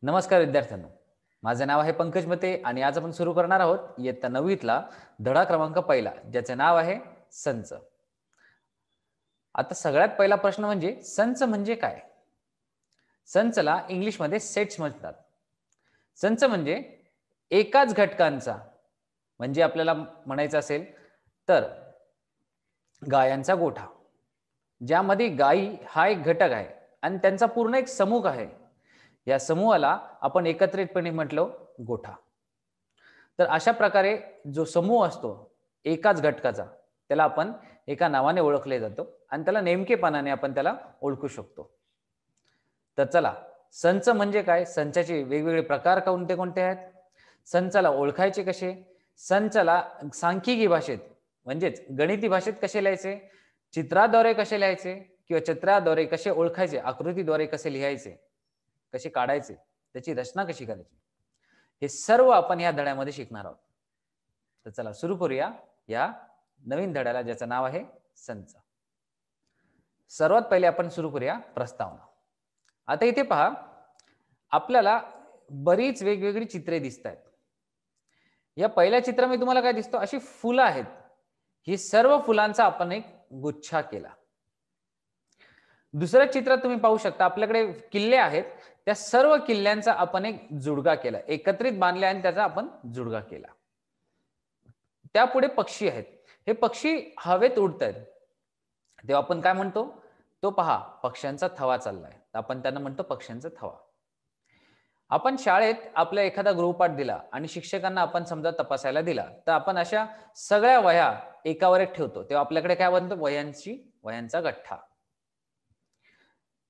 नमस्कार विद्यार्थ्यांनो, माझे नाव आहे पंकज मते आणि आज आपण सुरू करणार आहोत इयत्ता 9वीतला धडा क्रमांक पहिला, ज्याचे नाव आहे संच. आता सगळ्यात पहिला प्रश्न म्हणजे संच म्हणजे काय? संचला इंग्लिशमध्ये सेट्स म्हणतात. संच म्हणजे एकाच घटकांचा, म्हणजे आपल्याला म्हणायचं असेल तर गायांचा गोठा, ज्यामध्ये गायी हा एक घटक आहे आणि त्यांचा पूर्ण एक समूह आहे. या समूहाला आपण एकत्रितपणे म्हटलं गोठा. तर अशा प्रकारे जो समूह असतो एकाच घटकाचा, त्याला आपण एका नावाने ओळखले जातो आणि त्याला नेमकेपणाने आपण त्याला ओळखू शकतो. तर चला, संच म्हणजे काय, संचाचे वेगवेगळे प्रकार कोणते कोणते आहेत, संचाला ओळखायचे कसे, संचाला सांख्यिकी भाषेत म्हणजेच गणिती भाषेत कसे लिहायचे, चित्राद्वारे कसे लिहायचे किंवा चित्राद्वारे कसे ओळखायचे, आकृतीद्वारे कसे लिहायचे, कसे काढायचे, त्याची रचना कशी करायची, हे सर्व आपण या धड्यामध्ये शिकणार आहोत. तर चला सुरू करूया या नवीन धड्याला, ज्याचं नाव आहे संच. सर्वात पहिले आपण सुरू करूया प्रस्तावना. आता इथे पहा, आपल्याला बरीच वेगवेगळी चित्रे दिसत आहेत. या पहिल्या चित्रामध्ये तुम्हाला काय दिसतं, अशी फुलं आहेत. ही सर्व फुलांचा आपण एक गुच्छा केला. दुसऱ्या चित्रात तुम्ही पाहू शकता, आपल्याकडे किल्ले आहेत, त्या सर्व किल्ल्यांचा आपण एक जुडगा केला, एकत्रित बांधले आणि त्याचा आपण जुडगा केला. त्यापुढे पक्षी आहेत. हे पक्षी हवेत उडत आहेत, तेव्हा आपण काय म्हणतो, तो पहा पक्ष्यांचा थवा चाललाय, आपण त्यांना म्हणतो पक्ष्यांचा थवा. आपण शाळेत आपला एखादा गृहपाठ दिला आणि शिक्षकांना आपण समजा तपासायला दिला, तर आपण अशा सगळ्या वह्या एकावर एक ठेवतो, तेव्हा आपल्याकडे काय बनतो, वह्यांचा गठ्ठा.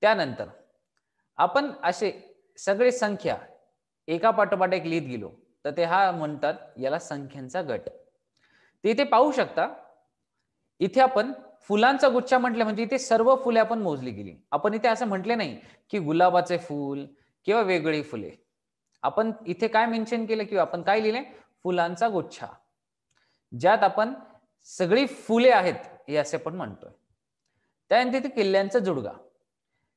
त्यानंतर आपण असे सगळे संख्या एका पाठोपाठ एक लिहित गेलो, तर ते हा म्हणतात याला संख्यांचा गट. ते इथे पाहू शकता, इथे आपण फुलांचा गुच्छा म्हटलं म्हणजे इथे सर्व फुले आपण मोजली गेली. आपण इथे असं म्हटले नाही की गुलाबाचे फूल किंवा वेगळी फुले. आपण इथे काय मेन्शन केलं किंवा आपण काय लिहिले, फुलांचा गुच्छा, ज्यात आपण सगळी फुले आहेत हे असे आपण म्हणतोय. त्यानंतर इथे किल्ल्यांचा जुडगा,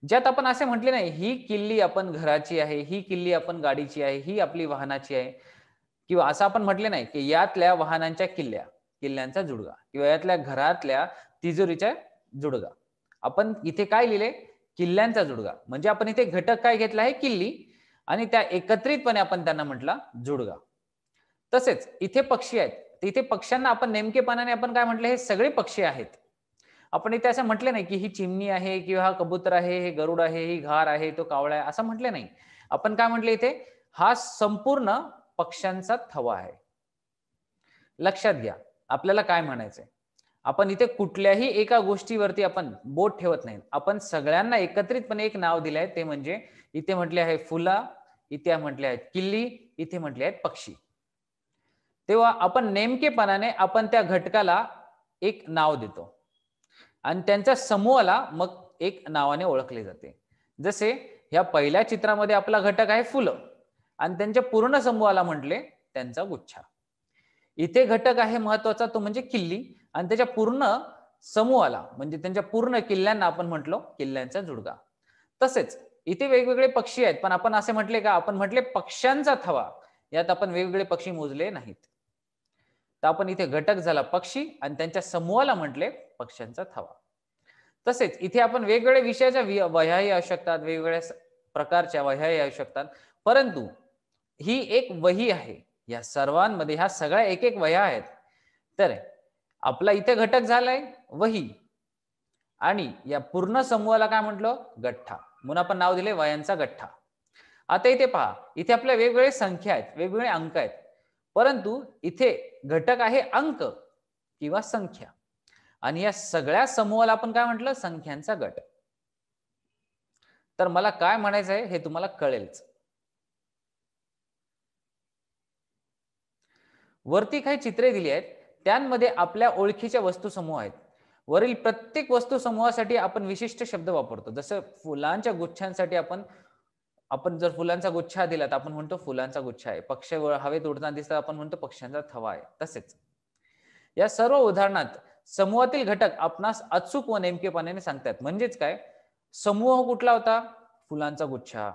ज्यात आपण असे म्हटले नाही ही किल्ली आपण घराची आहे, ही किल्ली आपण गाडीची आहे, ही आपली वाहनाची आहे, किंवा असं आपण म्हटले नाही की यातल्या वाहनांच्या किल्ल्यांचा जुडगा किंवा यातल्या घरातल्या तिजोरीच्या जुडगा. आपण इथे काय लिहिले, किल्ल्यांचा जुडगा. म्हणजे आपण इथे घटक काय घेतला आहे, किल्ली, आणि त्या एकत्रितपणे आपण त्यांना म्हटला जुडगा. तसेच इथे पक्षी आहेत, इथे पक्ष्यांना आपण नेमकेपणाने आपण काय म्हटलं, हे सगळे पक्षी आहेत. आपण इथे असं म्हटले नाही की ही चिमणी आहे किंवा हा कबूतर आहे, हे गरुड आहे, ही घार आहे, तो कावळा आहे, असं म्हटले नाही. आपण काय म्हटले, इथे हा संपूर्ण पक्ष्यांचा थवा आहे. लक्षात घ्या आपल्याला काय म्हणायचंय, आपण इथे कुठल्याही एका गोष्टीवरती आपण बोट ठेवत नाही, आपण सगळ्यांना एकत्रितपणे एक नाव दिलंय, ते म्हणजे इथे म्हटले आहे फुला, इथे म्हटले आहेत किल्ली, इथे म्हटले आहेत पक्षी. तेव्हा आपण नेमकेपणाने आपण त्या घटकाला एक नाव देतो आणि त्यांच्या समूहाला मग एक नावाने ओळखले जाते. जसे ह्या पहिल्या चित्रामध्ये आपला घटक आहे फुलं आणि त्यांच्या पूर्ण समूहाला म्हटले त्यांचा गुच्छा. इथे घटक आहे महत्वाचा, तो म्हणजे किल्ली, आणि त्याच्या पूर्ण समूहाला म्हणजे त्यांच्या पूर्ण किल्ल्यांना आपण म्हटलो किल्ल्यांचा जुडगा. तसेच इथे वेगवेगळे पक्षी आहेत, पण आपण असे म्हटले का, आपण म्हटले पक्ष्यांचा थवा, यात आपण वेगवेगळे पक्षी मोजले नाहीत. तर आपण इथे घटक झाला पक्षी आणि त्यांच्या समूहाला म्हटले पक्ष्यांचा थवा. तसेच इथे आपण वेगवेगळ्या विषयाच्या वह्याही असू शकतात, वेगवेगळ्या प्रकारच्या वह्याही असू शकतात, परंतु ही एक वही आहे. या सर्वांमध्ये ह्या सगळ्या एक एक वह्या आहेत. तर आपला इथे घटक झालाय वही आणि या पूर्ण समूहाला काय म्हटलं, गठ्ठा, म्हणून आपण नाव दिले वह्यांचा गठ्ठा. आता इथे पहा, इथे आपल्या वेगवेगळे संख्या आहेत, वेगवेगळे अंक आहेत, परंतु इथे घटक आहे अंक किंवा संख्या, आणि या सगळ्या समूहाला आपण काय म्हटलं, संख्यांचा गट. तर मला काय म्हणायचं आहे हे तुम्हाला कळेलच. वरती काही चित्रे दिली आहेत, त्यांमध्ये आपल्या ओळखीच्या वस्तू समूह आहेत. वरील प्रत्येक वस्तू समूहासाठी आपण विशिष्ट शब्द वापरतो. जसं फुलांच्या गुच्छांसाठी आपण आपण जर फुलांचा गुच्छा दिला तर आपण म्हणतो फुलांचा गुच्छा आहे. पक्षी हवेत उडताना दिसतात, आपण म्हणतो पक्ष्यांचा थवा आहे. तसेच या सर्व उदाहरणात समूहातील घटक आपणास अचूक व नेमकेपणाने सांगतात. म्हणजेच काय, समूह कुठला होता, फुलांचा गुच्छा,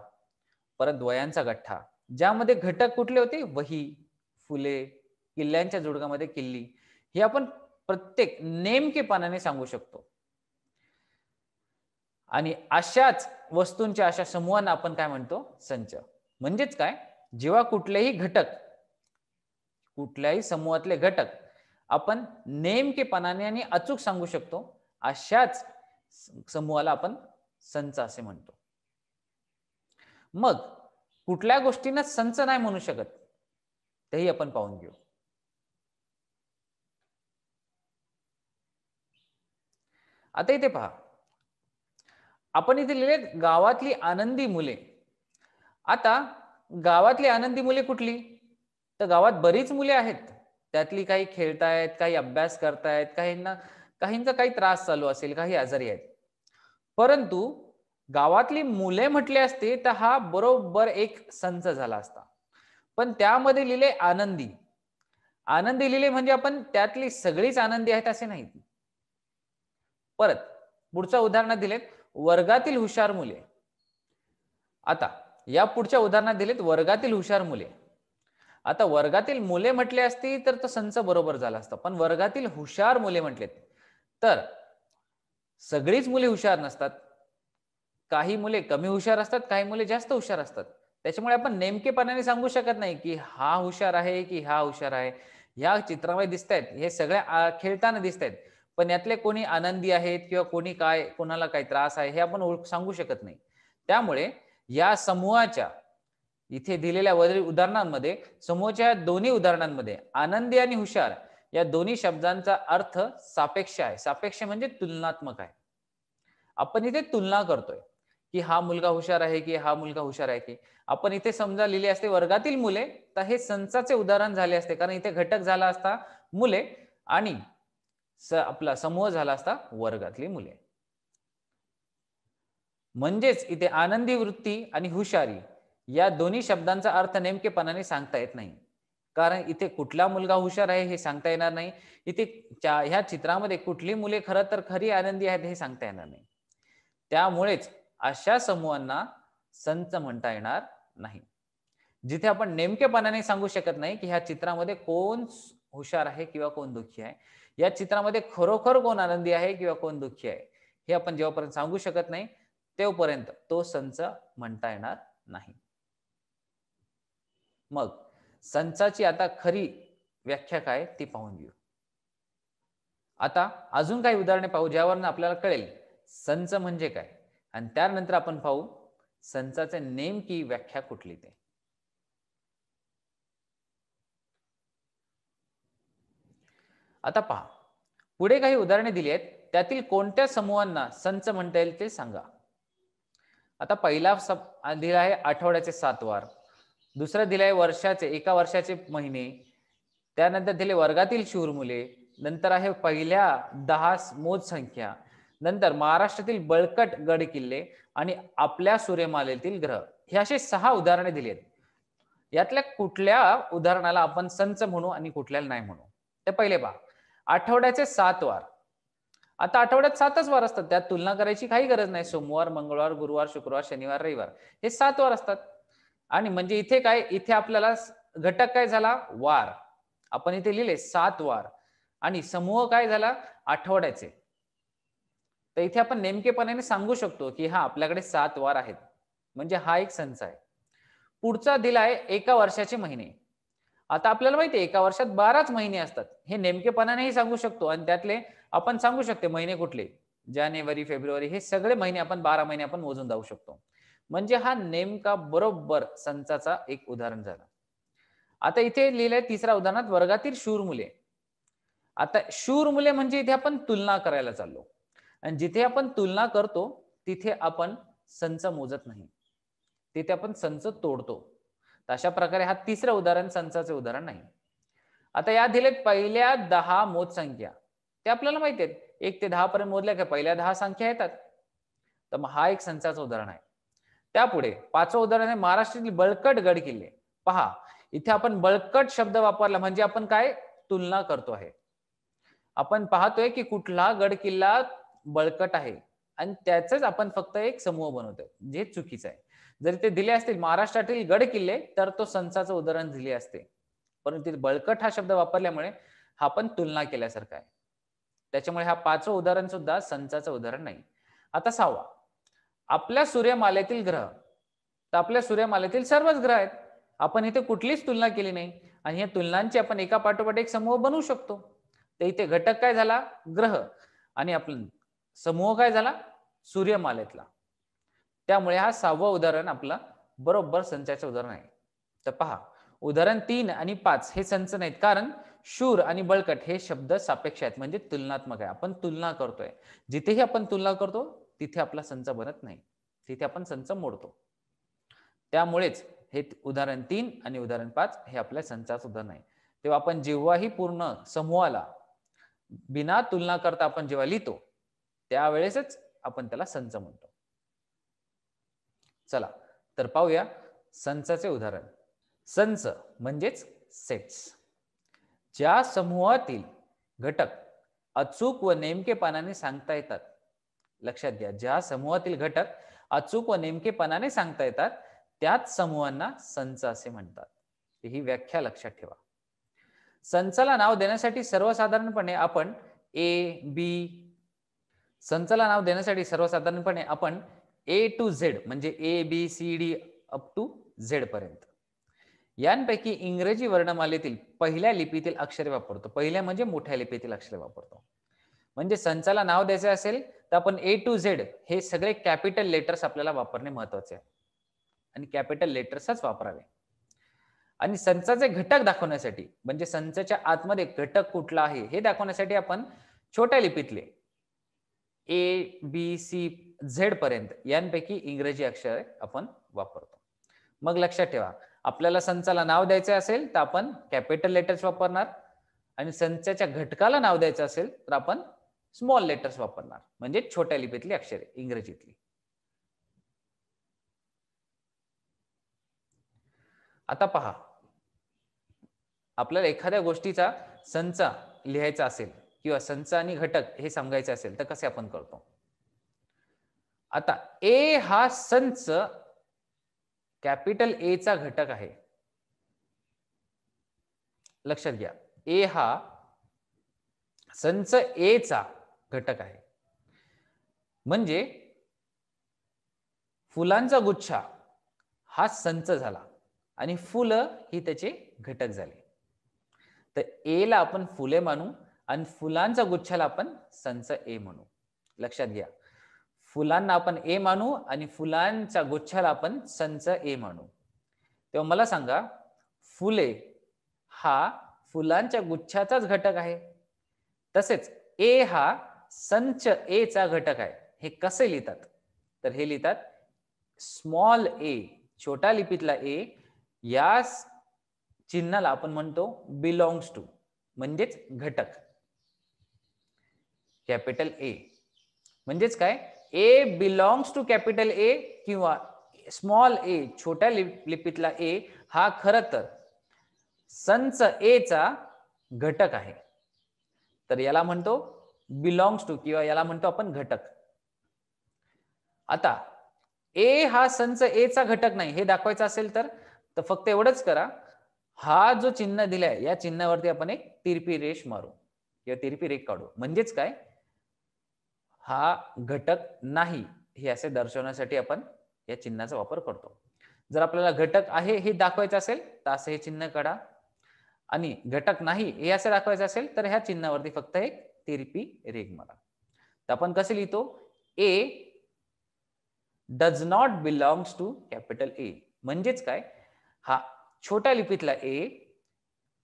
परत वह्यांचा गठ्ठा, ज्यामध्ये घटक कुठले होते? वही, फुले, किल्ल्यांच्या जोडकामध्ये किल्ली. हे आपण प्रत्येक नेमकेपणाने सांगू शकतो. आणि अशाच वस्तूंच्या अशा समूहांना आपण काय म्हणतो? संच. म्हणजेच काय? जेव्हा कुठल्याही समूहातले घटक आपण नेमकेपणाने आणि अचूक सांगू शकतो, अशाच समूहाला आपण संच असे म्हणतो. मग कुठल्या गोष्टींना संच नाही म्हणू शकत, तेही आपण पाहून घेऊ. आता इथे पहा, आपण इथे लिहिले गावातली आनंदी मुले. आता गावातली आनंदी मुले कुठली? तर गावात बरीच मुले आहेत. त्यातली काही खेळतायत, काही अभ्यास करतायत, काहींचा काही त्रास चालू असेल, काही आजारी आहेत. परंतु गावातली मुले म्हटली असते तर हा बरोबर एक संच झाला असता. पण त्यामध्ये लिहिले आनंदी. आनंदी लिहिले म्हणजे आपण त्यातली सगळीच आनंदी आहेत असे नाही. परत पुढच्या उदाहरणात दिलेत वर्गातील हुशार मुले. आता या पुढच्या उदाहरणात दिलेत वर्गातील हुशार मुले. आता वर्गातील मुले म्हटले असती तर तो संच बरोबर झाला असता, पण वर्गातील हुशार मुले म्हटलेत तर सगळीच मुले हुशार नसतात. काही मुले कमी हुशार असतात, काही मुले जास्त हुशार असतात. त्याच्यामुळे आपण नेमकेपणाने सांगू शकत नाही की हा हुशार आहे की हा हुशार आहे. या चित्रामध्ये दिसतायत हे सगळे खेळताना दिसतायत, पण यातले कोणी आनंदी आहेत किंवा कोणाला काही त्रास आहे हे आपण सांगू शकत नाही. त्यामुळे या समूहाच्या इथे दिलेल्या उदाहरणांमध्ये समूहाच्या दोन्ही उदाहरणांमध्ये आनंदी आणि हुशार या दोन्ही शब्दांचा अर्थ सापेक्ष आहे. सापेक्ष म्हणजे तुलनात्मक आहे. आपण इथे तुलना करतोय की हा मुलगा हुशार आहे की हा मुलगा हुशार आहे की. आपण इथे समजा लिहिले असते वर्गातील मुले तर हे संचाचे उदाहरण झाले असते, कारण इथे घटक झाला असता मुले आणि आपला समूह झाला असता वर्गातली मुले. म्हणजेच इथे आनंदी वृत्ती आणि हुशारी या दोन्ही शब्दांचा अर्थ नेमकेपणाने सांगता येत नाही, कारण इथे कुठला मुलगा हुशार आहे हे सांगता येणार नाही. इथे ह्या चित्रामध्ये कुठली मुले खरं तर खरी आनंदी आहेत हे सांगता येणार नाही. त्यामुळेच अशा समूहांना संच म्हणता येणार नाही, जिथे आपण नेमकेपणाने सांगू शकत नाही की ह्या चित्रामध्ये कोण हुशार आहे किंवा कोण दुःखी आहे. या चित्रामध्ये खरोखर कोण आनंदी आहे किंवा कोण दुःखी आहे हे आपण जेव्हापर्यंत सांगू शकत नाही तेव्हापर्यंत तो संच म्हणता येणार नाही. मग संचाची आता खरी व्याख्या काय ती पाहून घेऊ. आता अजून काही उदाहरणे पाहू ज्यावरून आपल्याला कळेल संच म्हणजे काय, आणि त्यानंतर आपण पाहू संचाचे नेमकी व्याख्या कुठली ते. आता पहा, पुढे काही उदाहरणे दिली आहेत, त्यातील कोणत्या समूहांना संच म्हणता येईल ते सांगा. आता पहिला दिला आहे आठवड्याचे 7 वार, दुसरा दिला आहे एका वर्षाचे महिने, त्यानंतर दिले वर्गातील शूर मुले, नंतर आहे पहिल्या 10 मोज संख्या, नंतर महाराष्ट्रातील बळकट गड किल्ले आणि आपल्या सूर्यमालेतील ग्रह. हे असे 6 उदाहरणे दिली आहेत. यातल्या कुठल्या उदाहरणाला आपण संच म्हणू आणि कुठल्याला नाही म्हणू ते पहिले पहा. आठवड्याचे 7 वार. आता आठवड्यात 7च वार असतात, त्यात तुलना करायची काही गरज नाही. सोमवार, मंगळवार, गुरुवार, शुक्रवार, शनिवार, रविवार हे 7 वार असतात. आणि म्हणजे इथे आपल्याला घटक काय झाला? वार. आपण इथे लिहिले 7 वार आणि समूह काय झाला? आठवड्याचे. तर इथे आपण नेमकेपणाने सांगू शकतो की हा आपल्याकडे 7 वार आहेत, म्हणजे हा एक संच आहे. पुढचा दिलाय एका वर्षाचे महिने. आता आपल्याला माहिती आहे एका वर्षात 12च महिने असतात, हे नेमकेपणानेही सांगू शकतो आणि त्यातले आपण सांगू शकतो महिने कुठले, जानेवारी, फेब्रुवारी हे सगळे महिने आपण 12 महिने आपण मोजून जाऊ शकतो. म्हणजे हा नेमका बरोबर संचाचा एक उदाहरण झाला. आता इथे लिहिलंय तिसऱ्या उदाहरणात वर्गातील शूर मुले. आता शूर मुले म्हणजे इथे आपण तुलना करायला चाललो, आणि जिथे आपण तुलना करतो तिथे आपण संच मोजत नाही, तिथे आपण संच तोडतो. अशा प्रकारे हा तिसरं उदाहरण संचाचे उदाहरण नाही. आता या दिलेत पहिल्या 10 मोज संख्या. ते आपल्याला माहिती आहेत, 1 ते 10 पर्यंत मोजल्या की पहिल्या 10 संख्या येतात. तर मग हा एक संचाचं उदाहरण आहे. त्यापुढे 5वं उदाहरण आहे महाराष्ट्रातील बळकट गड किल्ले. पहा, इथे आपण बळकट शब्द वापरला म्हणजे आपण काय तुलना करतो आहे. आपण पाहतोय की कुठला गड किल्ला बळकट आहे, आणि त्याचंच आपण फक्त एक समूह बनवतोय, जे चुकीचं आहे. जर ते दिले असतील महाराष्ट्रातील गड किल्ले, तर तो संचाचं उदाहरण दिले असते. परंतु तिथे बळकट हा शब्द वापरल्यामुळे हा पण तुलना केल्यासारखा आहे. त्याच्यामुळे हा 5वं उदाहरण सुद्धा संचाचं उदाहरण नाही. आता 6वा, आपल्या सूर्यमालेतील ग्रह. तर आपल्या सूर्यमालेतील सर्वच ग्रह आहेत. आपण इथे कुठलीच तुलना केली नाही आणि या तुलनांची आपण एका पाठोपाठ एक समूह बनवू शकतो. तर इथे घटक काय झाला? ग्रह. आणि आपला समूह काय झाला? सूर्यमालेतला. त्यामुळे हा 6वं उदाहरण आपला बरोबर संचाचे उदाहरण आहे. तर पहा, उदाहरण 3 आणि 5 हे संच नाहीत, कारण शूर आणि बळकट हे शब्द सापेक्ष आहेत, म्हणजे तुलनात्मक आहे. आपण तुलना करतोय. जिथेही आपण तुलना करतो तिथे आपला संच बनत नाही, तिथे आपण संच मोडतो. त्यामुळेच हे उदाहरण 3 आणि उदाहरण 5 हे आपल्या संचाचं उदाहरण आहे. तेव्हा आपण जेव्हाही पूर्ण समूहाला बिना तुलना करता आपण जेव्हा लिहितो, त्यावेळेसच आपण त्याला संच म्हणतो. चला तर पाहूया संचाचे उदाहरण. संच म्हणजेच सेट्स. ज्या समूहातील घटक अचूक व नेमकेपणाने सांगता येतात. लक्षात घ्या, ज्या समूहातील घटक अचूक व नेमकेपणाने सांगता येतात त्याच समूहांना संच असे म्हणतात. ही व्याख्या लक्षात ठेवा. संचाला नाव देण्यासाठी सर्वसाधारणपणे आपण ए टू झेड म्हणजे ABCD अप टू झेड पर्यंत यांपैकी इंग्रजी वर्णमालेतील पहिल्या लिपीतील अक्षरे वापरतो. पहिल्या म्हणजे मोठ्या लिपीतील अक्षरे वापरतो. म्हणजे संचाला नाव द्यायचे असेल तर आपण A टू झेड हे सगळे कॅपिटल लेटर्स आपल्याला वापरणे महत्वाचे आहे आणि कॅपिटल लेटर्सच वापरावे. आणि संचाचे घटक दाखवण्यासाठी म्हणजे संचाच्या आतमध्ये घटक कुठला आहे हे दाखवण्यासाठी आपण छोट्या लिपीतले ABCZ पर्यंत यांपैकी इंग्रजी अक्षरे आपण वापरतो. मग लक्षात ठेवा, आपल्याला संचाला नाव द्यायचे असेल तर आपण कॅपिटल लेटर्स वापरणार आणि संचाच्या घटकाला नाव द्यायचं असेल तर आपण स्मॉल लेटर्स वापरणार, म्हणजे छोट्या लिपीतली अक्षरे इंग्रजीतली. आता पहा, आपल्याला एखाद्या गोष्टीचा संच लिहायचा असेल किंवा संच आणि घटक हे सांगायचे असेल तर कसे आपण करतो. आता ए हा संच कॅपिटल ए चा घटक आहे. लक्षात घ्या, ए हा संच ए चा घटक आहे. म्हणजे फुलांचा गुच्छा हा संच झाला आणि फुलं ही त्याचे घटक झाले. तर ए ला आपण फुले मानू आणि फुलांचा गुच्छाला आपण संच ए म्हणू. लक्षात घ्या, फुलांना आपण ए मानू आणि फुलांच्या गुच्छाला आपण संच ए मानू. तेव्हा मला सांगा, फुले हा फुलांच्या गुच्छाचाच घटक आहे. तसेच ए हा संच ए चा घटक आहे. हे कसे लिहितात? तर हे लिहितात स्मॉल ए, छोट्या लिपीतला ए, या चिन्हाला आपण म्हणतो बिलॉंग्स टू म्हणजेच घटक. कॅपिटल ए म्हणजेच काय? ए बिलॉंग्स टू कॅपिटल ए किंवा स्मॉल ए छोट्या लिपीतला ए हा खरं तर संच ए चा घटक आहे. तर याला म्हणतो बिलॉंग्स टू किंवा याला म्हणतो आपण घटक. आता ए हा संच ए चा घटक नाही हे दाखवायचं असेल तर फक्त एवढंच करा, हा जो चिन्ह दिलाय या चिन्हावरती आपण एक तिरपी रेष मारू किंवा तिरपी रेख काढू. म्हणजेच काय, हा घटक नाही हे असे दर्शवण्यासाठी आपण या चिन्हाचा वापर करतो. जर आपल्याला घटक आहे हे दाखवायचं असेल तर असं हे चिन्ह काढा आणि घटक नाही हे असं दाखवायचं असेल तर ह्या चिन्हावरती फक्त एक तिरपी रेघ मारा. तर आपण कसे लिहितो? A does not belongs to capital A. म्हणजेच काय, हा छोट्या लिपीतला ए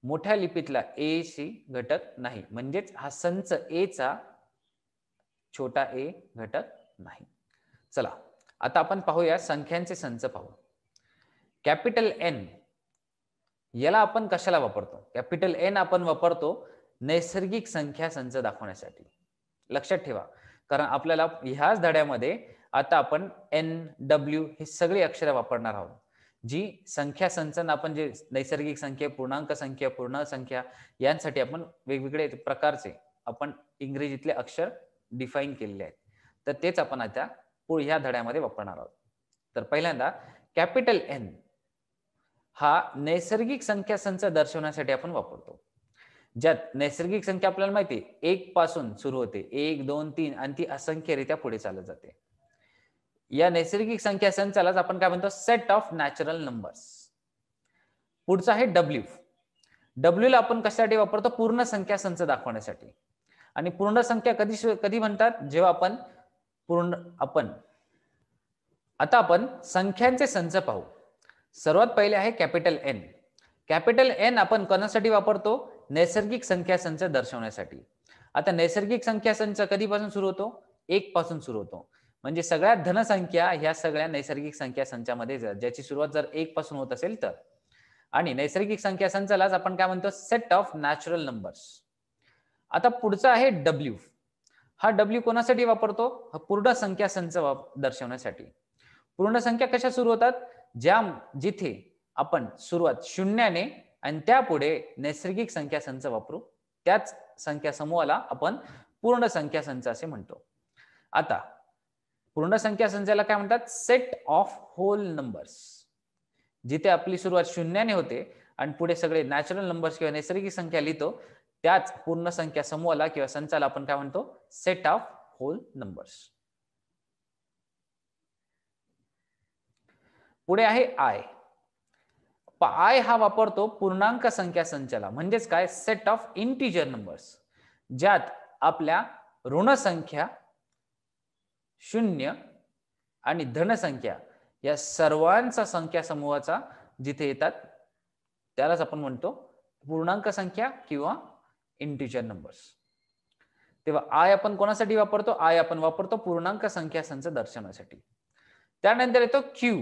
मोठ्या लिपीतला ए शी घटक नाही. म्हणजेच हा संच ए चा छोटा ए घटक नाही. चला आता आपण पाहूया संख्यांचे संच पाहू. कॅपिटल एन याला आपण कशाला वापरतो? कॅपिटल एन आपण वापरतो नैसर्गिक संख्या संच दाखवण्यासाठी. लक्षात ठेवा, कारण आपल्याला ह्याच धड्यामध्ये आता आपण एन, डब्ल्यू ही सगळी अक्षरे वापरणार आहोत. जी संख्या संचांना आपण जे नैसर्गिक संख्या, पूर्णांक संख्या, पूर्ण संख्या यांसाठी आपण वेगवेगळे प्रकारचे आपण इंग्रजीतले अक्षर डिफाईन केलेले आहेत. तर तेच आपण आता ह्या धड्यामध्ये वापरणार आहोत. तर पहिल्यांदा कॅपिटल एन हा नैसर्गिक संख्या संच दर्शवण्यासाठी आपण वापरतो. ज्यात नैसर्गिक संख्या आपल्याला माहिती आहे 1 पासून सुरू होते, 1, 2, 3 आणि ती असंख्यरित्या पुढे चालत जाते. या नैसर्गिक संख्या संचालाच आपण काय म्हणतो, सेट ऑफ नॅचरल नंबर्स. पुढचा आहे डब्ल्यू. डब्ल्यू ला आपण कशासाठी वापरतो, पूर्ण संख्या संच दाखवण्यासाठी. आणि पूर्ण संख्या कधी म्हणतात, जेव्हा आता आपण संख्यांचे संच पाहू. सर्वात पहिले आहे कॅपिटल एन. कॅपिटल एन आपण कोणासाठी वापरतो, नैसर्गिक संख्या संच दर्शवण्यासाठी. आता नैसर्गिक संख्या संच कधीपासून सुरू होतो, 1 पासून सुरू होतो. म्हणजे सगळ्यात धनसंख्या ह्या सगळ्या नैसर्गिक संख्या संचामध्ये ज्याची सुरुवात जर 1 पासून होत असेल तर. आणि नैसर्गिक संख्या संचालाच आपण काय म्हणतो, सेट ऑफ नॅचरल नंबर्स. आता पुढचा आहे डब्ल्यू. हा डब्ल्यू कोणासाठी वापरतो, हा पूर्ण संख्या संच दर्शवण्यासाठी. पूर्ण संख्या कशा सुरू होतात, जिथे आपण सुरुवात शून्याने आणि त्यापुढे नैसर्गिक संख्या संच वापरू, त्याच संख्या समूहाला आपण पूर्ण संख्या संच असे म्हणतो. आता पूर्ण संख्या संचाला काय म्हणतात, सेट ऑफ होल नंबर्स. जिथे आपली सुरुवात शून्याने होते आणि पुढे सगळे नॅचरल नंबर्स किंवा नैसर्गिक संख्या लिहितो, त्याच पूर्ण संख्या समूहाला किंवा संचाला आपण काय म्हणतो, सेट ऑफ होल नंबर्स. पुढे आहे आय. आय हा वापरतो पूर्णांक संख्या संचाला, म्हणजेच काय, सेट ऑफ इंटिजर नंबर्स. ज्यात आपल्या ऋण संख्या, शून्य आणि धनसंख्या या सर्वांचा संख्या समूहाचा जिथे येतात त्यालाच आपण म्हणतो पूर्णांक संख्या किंवा इंटिजर नंबर्स. तेव्हा आय आपण कोणासाठी वापरतो, आय आपण वापरतो पूर्णांक संख्या संच दर्शवण्यासाठी. त्यानंतर येतो क्यू.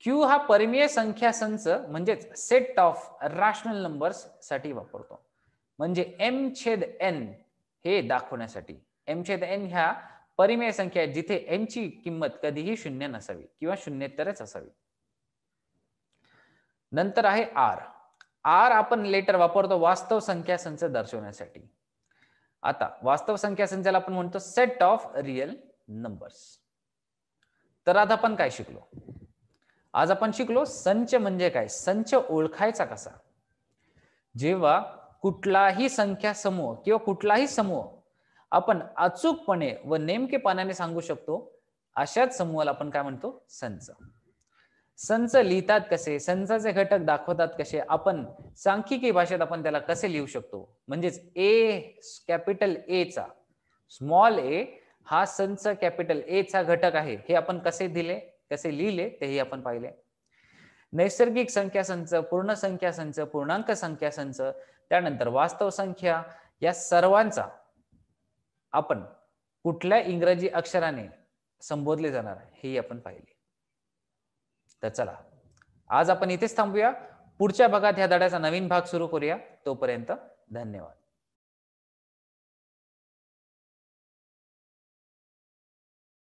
क्यू हा परिमेय संख्या संच म्हणजेच सेट ऑफ रॅशनल नंबर्स साठी वापरतो. म्हणजे m/n हे दाखवण्यासाठी. m/n ह्या परिमेय संख्या आहे जिथे n ची किंमत कधीही शून्य नसावी किंवा शून्येतरच असावी. नंतर आहे आर. आर आपण लेटर वापरतो वास्तव संख्या संच दर्शवण्यासाठी. आता वास्तव संख्या संचाला आपण म्हणतो सेट ऑफ रियल नंबर्स. तर आता आपण काय शिकलो, आज आपण शिकलो संच म्हणजे काय, संच ओळखायचा कसा. जेव्हा कुठलाही संख्या समूह किंवा कुठलाही समूह आपण अचूकपणे व नेमकेपणाने सांगू शकतो, अशाच समूहाला आपण काय म्हणतो, संच. संच लिहितात कसे, संचाचे घटक दाखवतात कसे, आपण सांख्यिकी भाषेत आपण त्याला कसे लिहू शकतो. म्हणजेच ए कॅपिटल ए चा स्मॉल ए हा संच कॅपिटल ए चा घटक आहे, हे आपण कसे लिहिले तेही आपण पाहिले. नैसर्गिक संख्या संच, पूर्ण संख्या संच, पूर्णांक संख्या संच, त्यानंतर वास्तव संख्या, या सर्वांचा आपण कुठल्या इंग्रजी अक्षराने संबोधले जाणार हे आपण पाहिले. तर चला आज आपण इथेच थांबूया. पुढच्या भागात ह्या धड्याचा नवीन भाग सुरू करूया. तोपर्यंत धन्यवाद.